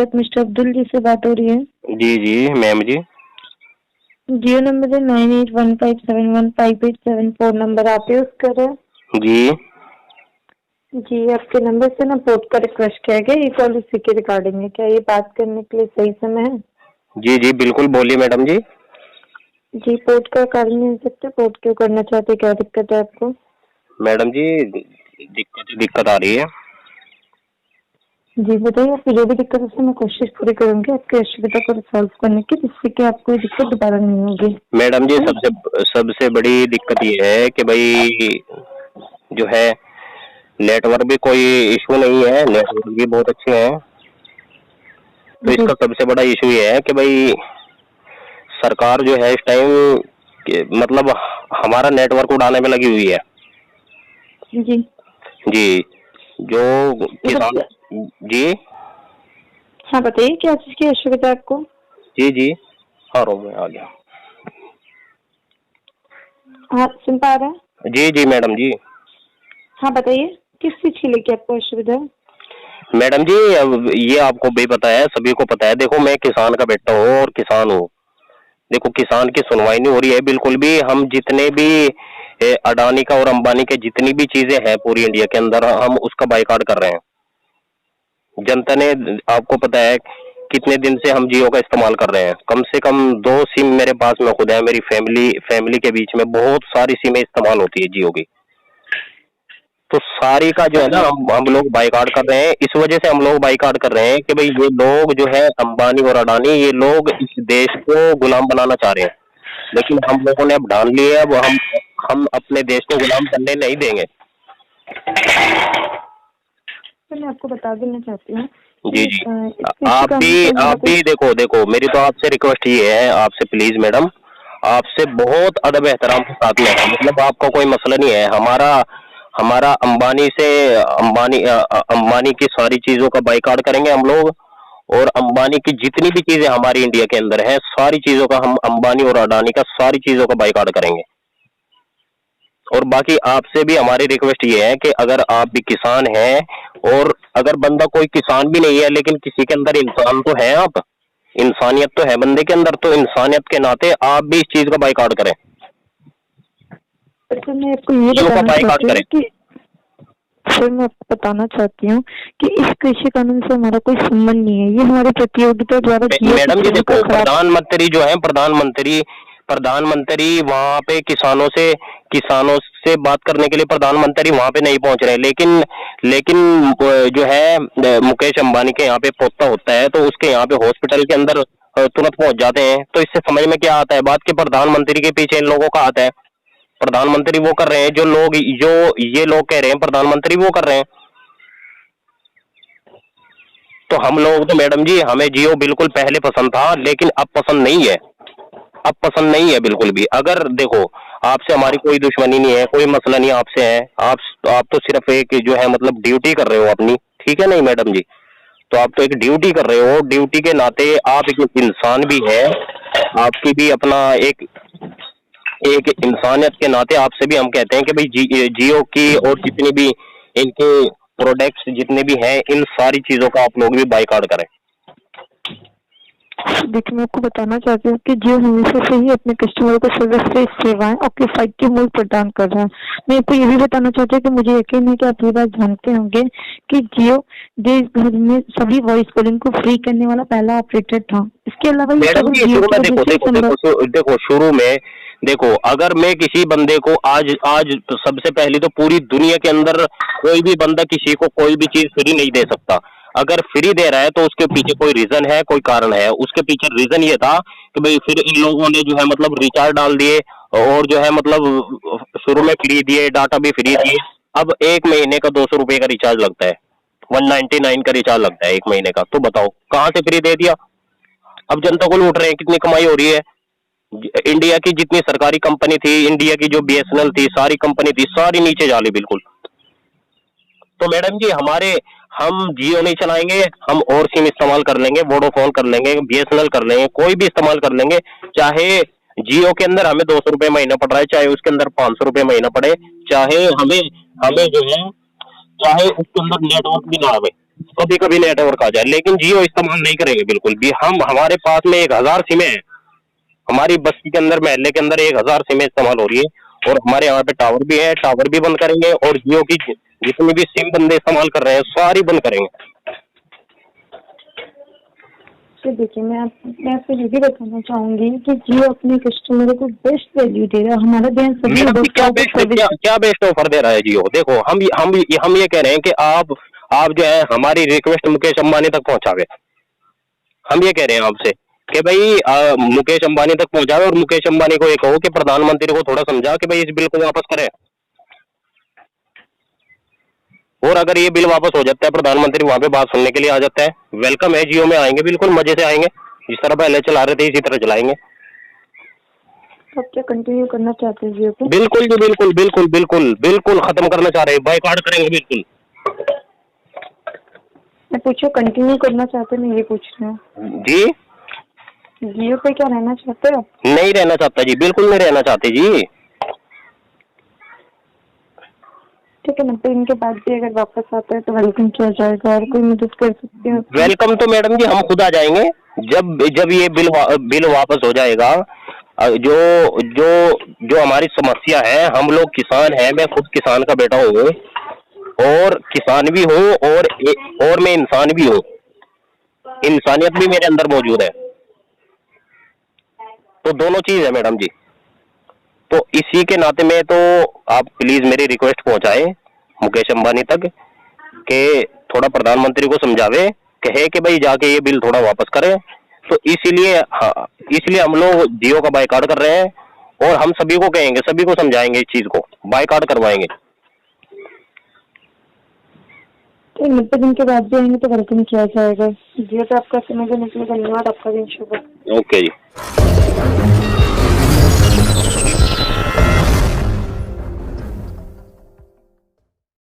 हजरत mister Abdul जी से बात हो रही है? जी जी मैम जी। जियो नंबर है 9815715874 नंबर आप यूज कर रहे हैं? जी जी, आपके नंबर से ना पोर्ट का रिक्वेस्ट किया गया, ये कॉल उसी के रिगार्डिंग है। क्या ये बात करने के लिए सही समय है? जी जी बिल्कुल बोलिए मैडम जी। जी, पोर्ट का कारण नहीं हो सकता, पोर्ट क्यों करना चाहते, क्या दिक्कत है आपको? मैडम जी दिक्कत आ रही है। जी बताइए, आपकी जो भी दिक्कत है उससे मैं कोशिश पूरी करूंगी आपकी असुविधा को सॉल्व करने की, जिससे कि आपको ये दिक्कत दोबारा नहीं होगी। मैडम जी सबसे बड़ी दिक्कत ये है कि भाई जो है नेटवर्क भी कोई इशू नहीं है, नेटवर्क भी बहुत अच्छे हैं। तो जी इसका सबसे बड़ा इशू ये है कि भाई सरकार जो है इस टाइम मतलब हमारा नेटवर्क उड़ाने में लगी हुई है। जी जी जो किसान। मतलब जी हाँ बताइए, क्या चीज की असुविधा है आपको? जी जी हाँ रो में आ गया। हाँ सुन पा रहे हैं? जी जी मैडम जी। हाँ बताइए, किस चीज की लेके आपको असुविधा है? मैडम जी अब ये आपको भी पता है, सभी को पता है। देखो मैं किसान का बेटा हूँ और किसान हूँ। देखो किसान की सुनवाई नहीं हो रही है बिल्कुल भी। हम जितने भी अडानी का और अंबानी के जितनी भी चीजें हैं पूरी इंडिया के अंदर हम उसका बाइकआउट कर रहे हैं। जनता ने, आपको पता है कितने दिन से हम जियो का इस्तेमाल कर रहे हैं। कम से कम 2 सिम मेरे पास में खुद है। मेरी फैमिली के बीच में बहुत सारी सिमें इस्तेमाल होती है जियो की। तो सारी का जो है ना हम लोग बाइकआउट कर रहे हैं। इस वजह से हम लोग बाइकआउट कर रहे हैं कि भाई ये लोग जो है अंबानी और अडानी, ये लोग इस देश को गुलाम बनाना चाह रहे हैं। लेकिन हम लोगों ने अब ठान लिया है, वो हम अपने देश को गुलाम करने नहीं देंगे। तो मैं आपको बता देना चाहती हूँ जी कि जी इस कृषि कानून से हमारा आप भी देखो मेरी तो आपसे रिक्वेस्ट ये है, आपसे प्लीज मैडम, आपसे बहुत अदब एहतराम के साथ में मतलब आपका कोई मसला नहीं है। हमारा हमारा अंबानी की सारी चीजों का बाइकआउट करेंगे हम लोग। और अंबानी की जितनी भी चीजें हमारी इंडिया के अंदर है सारी चीजों का हम अंबानी और अडानी का सारी चीजों का बाइकआउट करेंगे। और बाकी आपसे भी हमारी रिक्वेस्ट ये है कि अगर आप भी किसान हैं और अगर बंदा कोई किसान भी नहीं है लेकिन किसी के अंदर इंसान तो है, आप इंसानियत तो है बंदे के अंदर, तो इंसानियत के नाते आप भी इस चीज का बाइकआउट करें, सर मैं आपको ये जियो का बताना बाइकआउट चाहती हूँ करें। कि सर मैं आपको बताना चाहती हूँ कि इस कृषि कानून से हमारा कोई संबंध नहीं है। ये हमारे प्रतियोगिता द्वारा जियो की मैडम जी सेवा देखो का खराब। प्रधानमंत्री जो है, प्रधानमंत्री वहां पे किसानों से बात करने के लिए प्रधानमंत्री वहां पे नहीं पहुंच रहे। लेकिन जो है मुकेश अंबानी के यहाँ पे पोता होता है तो उसके यहाँ पे हॉस्पिटल के अंदर तुरंत पहुंच जाते हैं। तो इससे समझ में क्या आता है बात कि प्रधानमंत्री के पीछे इन लोगों का हाथ है। प्रधानमंत्री वो कर रहे हैं जो ये लोग कह रहे हैं, प्रधानमंत्री वो कर रहे हैं। तो हम लोग तो मैडम जी हमें जियो बिल्कुल पहले पसंद था लेकिन अब पसंद नहीं है। अब पसंद नहीं है बिल्कुल भी। अगर देखो आपसे हमारी कोई दुश्मनी नहीं है, कोई मसला नहीं आपसे है। आप तो सिर्फ एक जो है मतलब ड्यूटी कर रहे हो अपनी, ठीक है नहीं मैडम जी? तो आप तो एक ड्यूटी कर रहे हो, ड्यूटी के नाते आप एक इंसान भी है। आपकी भी अपना एक एक इंसानियत के नाते आपसे भी हम कहते हैं कि भाई जियो की और जितनी भी इनके प्रोडक्ट्स जितने भी हैं इन सारी चीजों का आप लोग भी बाइकआउट करें। देखिए मैं आपको बताना चाहती हूँ कि जियो हमेशा से ही अपने कस्टमर को सर्वश्रेष्ठ सेवाएं और किफायती मूल्य प्रदान कर रहा है। मैं आपको ये भी बताना चाहती हूँ कि मुझे यकीन है कि आप ये बात जानते होंगे कि जियो देश भर में सभी वॉइस कॉलिंग को फ्री करने वाला पहला ऑपरेटर था। इसके अलावा ये मैडम केवल जी जियो शुरू की में वजह से संभव। देखो शुरू में देखो अगर मैं किसी बंदे को आज तो सबसे पहले तो पूरी दुनिया के अंदर कोई भी बंदा किसी को कोई भी चीज फ्री नहीं दे सकता। अगर फ्री दे रहा है तो उसके पीछे कोई रीजन है, कोई कारण है। उसके पीछे रीजन ये था कि भाई फिर इन लोगों ने जो है मतलब रिचार्ज डाल दिए और जो है मतलब शुरू में फ्री दिए, डाटा भी फ्री दिए। अब 1 महीने का 200 रुपए का रिचार्ज लगता है, 199 का रिचार्ज लगता है 1 महीने का। तो बताओ कहाँ से फ्री दे दिया? अब जनता को लूट रहे हैं, कितनी कमाई हो रही है। इंडिया की जितनी सरकारी कंपनी थी, इंडिया की जो बीएसएनएल थी, सारी कंपनी थी, सारी नीचे जा ली बिल्कुल। तो मैडम जी हम जियो नहीं चलाएंगे, हम और सिम इस्तेमाल कर लेंगे, वोडाफोन कर लेंगे, बीएसएनएल कर लेंगे, कोई भी इस्तेमाल कर लेंगे। चाहे जियो के अंदर हमें 200 रुपए महीना पड़ रहा है, चाहे उसके अंदर 500 रुपए महीना पड़े, चाहे हमें हमें जो है चाहे उसके अंदर नेटवर्क भी ना आवे, कभी कभी नेटवर्क आ जाए, लेकिन जियो इस्तेमाल नहीं करेंगे बिल्कुल भी। हम हमारे पास में 1000 सिमें हैं, हमारी बस्ती के अंदर, महल्ले के अंदर 1000 सिमें इस्तेमाल हो रही है, और हमारे यहाँ पे टावर भी है, टावर भी बंद करेंगे, और जियो की जितनी भी सिम बंदे इस्तेमाल कर रहे हैं सारी बंद करेंगे। तो देखिए, मैं आपको ये भी बताना चाहूंगी कि जियो अपने कस्टमर को बेस्ट वैल्यू दे रहा है। हमारा ध्यान सभी मैडम क्या बेस्ट ऑफर दे रहा है जियो? देखो हम ये कह रहे हैं कि आप जो है हमारी रिक्वेस्ट मुकेश अंबानी तक पहुंचावे। हम ये कह रहे हैं आपसे कि भाई मुकेश अंबानी तक पहुंचावे, और मुकेश अंबानी को ये कहो कि प्रधानमंत्री को थोड़ा समझा कि भाई इस बिल को वापस करें। और अगर ये बिल वापस हो जाता है, प्रधानमंत्री वहां पे बात सुनने के लिए आ जाता है, वेलकम है, जियो में आएंगे, बिल्कुल मजे से आएंगे, जिस तरह पहले चला रहे थे इसी तरह चलाएंगे। आप क्या कंटिन्यू करना चाहते हैं जियो को? बिल्कुल जी, बिल्कुल बिल्कुल बिल्कुल बिल्कुल खत्म करना चाह रहे हैं, बाइकआउट करेंगे बिल्कुल। मैं पूछो कंटिन्यू करना चाहते हैं, मैं ये पूछ रही हूँ जी। जियो पे क्या रहना चाहते हो? नहीं रहना चाहता जी, बिल्कुल नहीं रहना चाहते जी। ठीक है, 90 दिन के बाद भी अगर वापस आता है तो वेलकम किया जाएगा, और कोई मदद कर सकते हो? वेलकम तो मैडम जी हम खुद आ जाएंगे, जब ये बिल वापस हो जाएगा। जो जो जो हमारी समस्या है, हम लोग किसान हैं, मैं खुद किसान का बेटा हूँ, और किसान भी हूँ, और मैं इंसान भी हूँ, इंसानियत भी मेरे अंदर मौजूद है, तो दोनों चीज है मैडम जी। तो इसी के नाते में तो आप प्लीज मेरी रिक्वेस्ट पहुंचाएं मुकेश अंबानी तक, कि थोड़ा प्रधानमंत्री को समझावे, कहे कि भाई जाके ये बिल थोड़ा वापस करें। तो इसलिए हम लोग जियो का बाइकआउट कर रहे हैं, और हम सभी को कहेंगे, सभी को समझाएंगे, इस चीज को बाइकआउट करवाएंगे। तो 90 दिन के बाद भी आएंगे तो वेलकम किया जाएगा। जियो पे आपका समय देने के लिए धन्यवाद। आपका दिन शुभ हो। ओके जी।